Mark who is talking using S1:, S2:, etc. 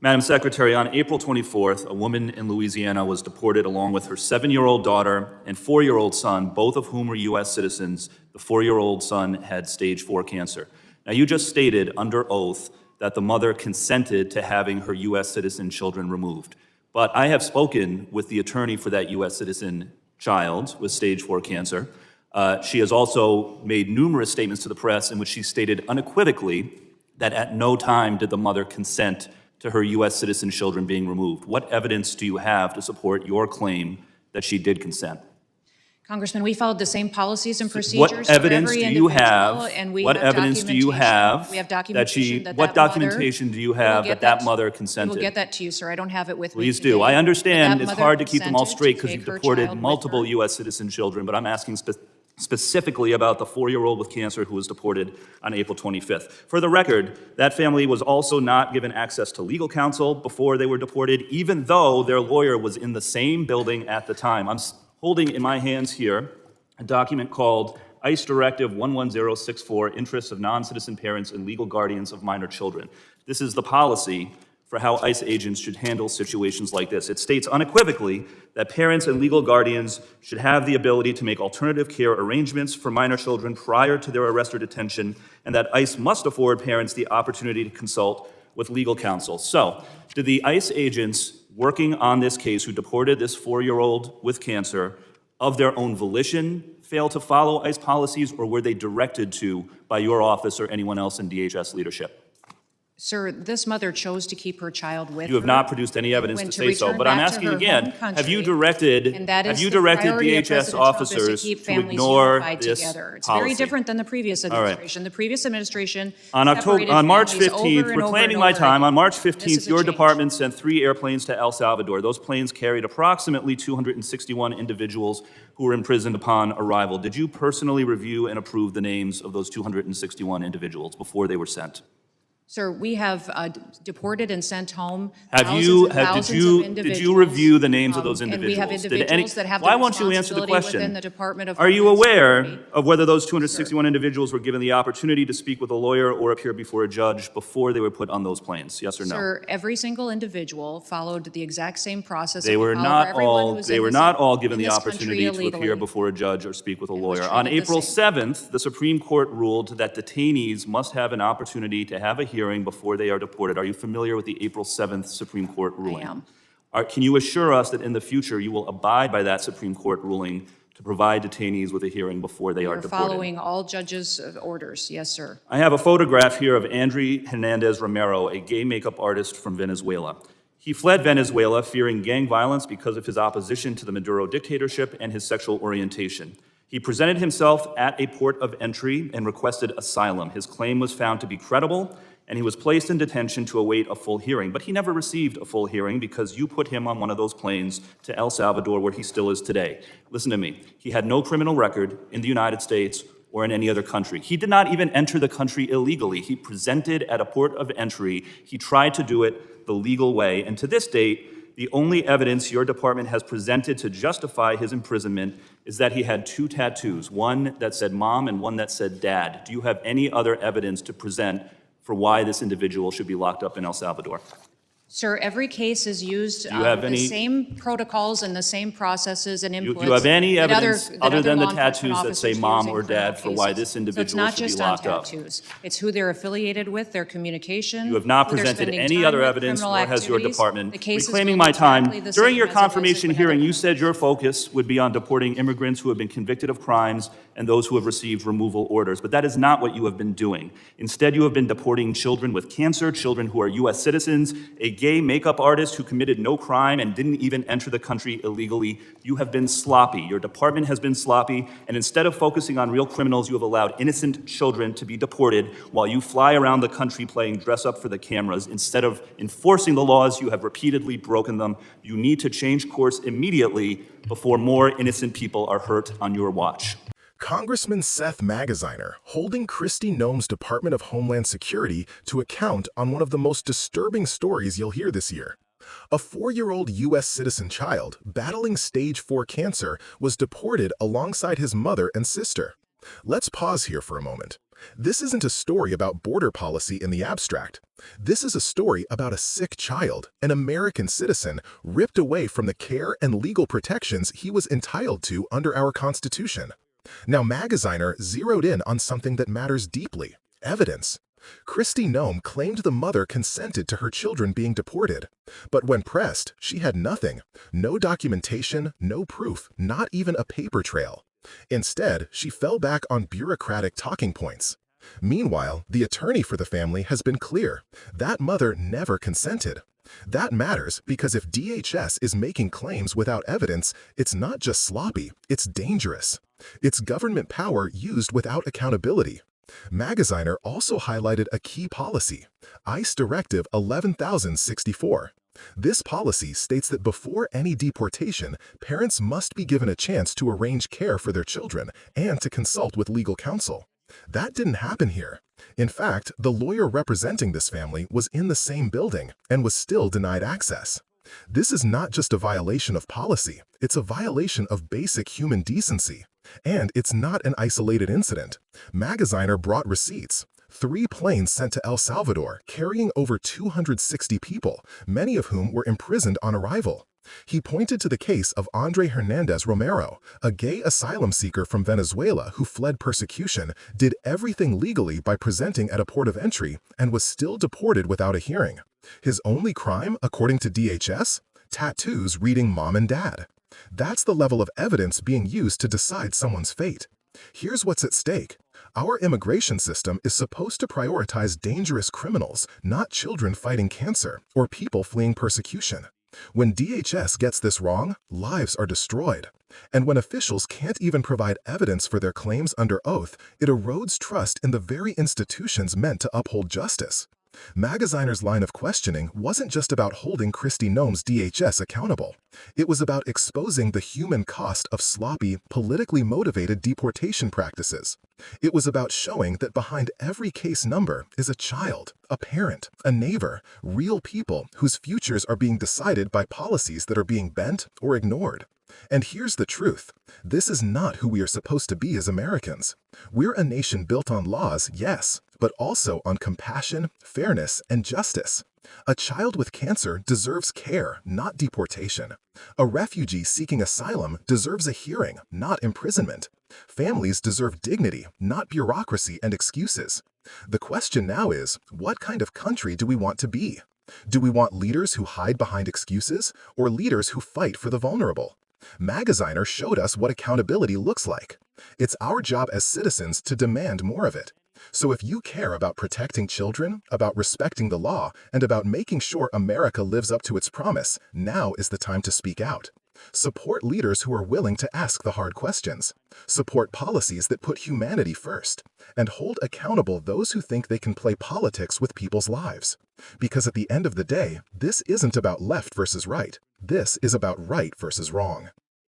S1: Madam Secretary, on April 24th, a woman in Louisiana was deported along with her 7-year-old daughter and 4-year-old son, both of whom were U.S. citizens. The 4-year-old son had stage 4 cancer. Now, you just stated under oath that the mother consented to having her U.S. citizen children removed. But I have spoken with the attorney for that U.S. citizen child with stage 4 cancer. She has also made numerous statements to the press in which she stated unequivocally that at no time did the mother consent to her U.S. citizen children being removed. What evidence do you have to support your claim that she did consent?
S2: Congressman, we followed the same policies and procedures.
S1: What evidence do you have?
S2: And we
S1: what
S2: have
S1: evidence do you have?
S2: We have
S1: that she?
S2: documentation
S1: What documentation do you have that mother consented?
S2: We'll get that to you, sir. I don't have it with me.
S1: Please do. I understand it's hard to keep them all straight because
S2: you've
S1: you've deported multiple U.S. citizen children, but I'm asking specifically about the 4-year-old with cancer who was deported on April 25th. For the record, that family was also not given access to legal counsel before they were deported, even though their lawyer was in the same building at the time. I'm holding in my hands here a document called ICE Directive 11064, Interests of Non-Citizen Parents and Legal Guardians of Minor Children. This is the policy for how ICE agents should handle situations like this. It states unequivocally that parents and legal guardians should have the ability to make alternative care arrangements for minor children prior to their arrest or detention, and that ICE must afford parents the opportunity to consult with legal counsel. So, did the ICE agents working on this case who deported this 4-year-old with cancer of their own volition fail to follow ICE policies, or were they directed to by your office or anyone else in DHS leadership?
S2: Sir, this mother chose to keep her child with her.
S1: You have not produced any evidence to say so, but I'm asking again, have you directed DHS officers to ignore this policy?
S2: It's very different than the previous administration. The previous administration
S1: on March 15th, reclaiming my time, on March 15th, your department sent 3 airplanes to El Salvador. Those planes carried approximately 261 individuals who were imprisoned upon arrival. Did you personally review and approve the names of those 261 individuals before they were sent?
S2: Sir, we have deported and sent home
S1: did you review the names of those individuals?
S2: And we have individuals that have
S1: why won't you answer the question?
S2: Within the Department of
S1: Are you aware of whether those 261 individuals were given the opportunity to speak with a lawyer or appear before a judge before they were put on those planes? Yes or no?
S2: Sir, every single individual followed the exact same process.
S1: They were not all given the opportunity to appear before a judge or speak with a lawyer. On April 7th, the Supreme Court ruled that detainees must have an opportunity to have a hearing before they are deported. Are you familiar with the April 7th Supreme Court ruling?
S2: I am.
S1: Can you assure us that in the future you will abide by that Supreme Court ruling to provide detainees with a hearing before they are deported?
S2: We're following all judges' orders. Yes, sir.
S1: I have a photograph here of André Hernandez Romero, a gay makeup artist from Venezuela. He fled Venezuela fearing gang violence because of his opposition to the Maduro dictatorship and his sexual orientation. He presented himself at a port of entry and requested asylum. His claim was found to be credible, and he was placed in detention to await a full hearing. But he never received a full hearing because you put him on one of those planes to El Salvador, where he still is today. Listen to me. He had no criminal record in the United States or in any other country. He did not even enter the country illegally. He presented at a port of entry. He tried to do it the legal way. And to this date, the only evidence your department has presented to justify his imprisonment is that he had 2 tattoos, one that said mom and one that said dad. Do you have any other evidence to present for why this individual should be locked up in El Salvador?
S2: Sir, every case is used the same protocols and the same processes and inputs.
S1: Do you have any evidence other than the tattoos that say mom or dad for why this individual should be locked up?
S2: So it's not just on tattoos. It's who they're affiliated with, their communication.
S1: You have not presented any other evidence, nor has your department. Reclaiming my time, during your confirmation hearing, you said your focus would be on deporting immigrants who have been convicted of crimes and those who have received removal orders. But that is not what you have been doing. Instead, you have been deporting children with cancer, children who are U.S. citizens, a gay makeup artist who committed no crime and didn't even enter the country illegally. You have been sloppy. Your department has been sloppy. And instead of focusing on real criminals, you have allowed innocent children to be deported while you fly around the country playing dress up for the cameras. Instead of enforcing the laws, you have repeatedly broken them. You need to change course immediately before more innocent people are hurt on your watch.
S3: Congressman Seth Magaziner holding Kristi Noem's Department of Homeland Security to account on one of the most disturbing stories you'll hear this year. A 4-year-old U.S. citizen child battling stage 4 cancer was deported alongside his mother and sister. Let's pause here for a moment. This isn't a story about border policy in the abstract. This is a story about a sick child, an American citizen, ripped away from the care and legal protections he was entitled to under our Constitution. Now, Magaziner zeroed in on something that matters deeply: evidence. Kristi Noem claimed the mother consented to her children being deported. But when pressed, she had nothing. No documentation, no proof, not even a paper trail. Instead, she fell back on bureaucratic talking points. Meanwhile, the attorney for the family has been clear: that mother never consented. That matters because if DHS is making claims without evidence, it's not just sloppy, it's dangerous. It's government power used without accountability. Magaziner also highlighted a key policy: ICE Directive 11,064. This policy states that before any deportation, parents must be given a chance to arrange care for their children and to consult with legal counsel. That didn't happen here. In fact, the lawyer representing this family was in the same building and was still denied access. This is not just a violation of policy, it's a violation of basic human decency. And it's not an isolated incident. Magaziner brought receipts. 3 planes sent to El Salvador carrying over 260 people, many of whom were imprisoned on arrival. He pointed to the case of Andre Hernandez Romero, a gay asylum seeker from Venezuela who fled persecution, did everything legally by presenting at a port of entry, and was still deported without a hearing. His only crime, according to DHS? Tattoos reading "Mom and Dad." That's the level of evidence being used to decide someone's fate. Here's what's at stake. Our immigration system is supposed to prioritize dangerous criminals, not children fighting cancer or people fleeing persecution. When DHS gets this wrong, lives are destroyed. And when officials can't even provide evidence for their claims under oath, it erodes trust in the very institutions meant to uphold justice. Magaziner's line of questioning wasn't just about holding Kristi Noem's DHS accountable. It was about exposing the human cost of sloppy, politically motivated deportation practices. It was about showing that behind every case number is a child, a parent, a neighbor, real people whose futures are being decided by policies that are being bent or ignored. And here's the truth: this is not who we are supposed to be as Americans. We're a nation built on laws, yes, but also on compassion, fairness, and justice. A child with cancer deserves care, not deportation. A refugee seeking asylum deserves a hearing, not imprisonment. Families deserve dignity, not bureaucracy and excuses. The question now is, what kind of country do we want to be? Do we want leaders who hide behind excuses, or leaders who fight for the vulnerable? Magaziner showed us what accountability looks like. It's our job as citizens to demand more of it. So if you care about protecting children, about respecting the law, and about making sure America lives up to its promise, now is the time to speak out. Support leaders who are willing to ask the hard questions. Support policies that put humanity first. And hold accountable those who think they can play politics with people's lives. Because at the end of the day, this isn't about left versus right. This is about right versus wrong.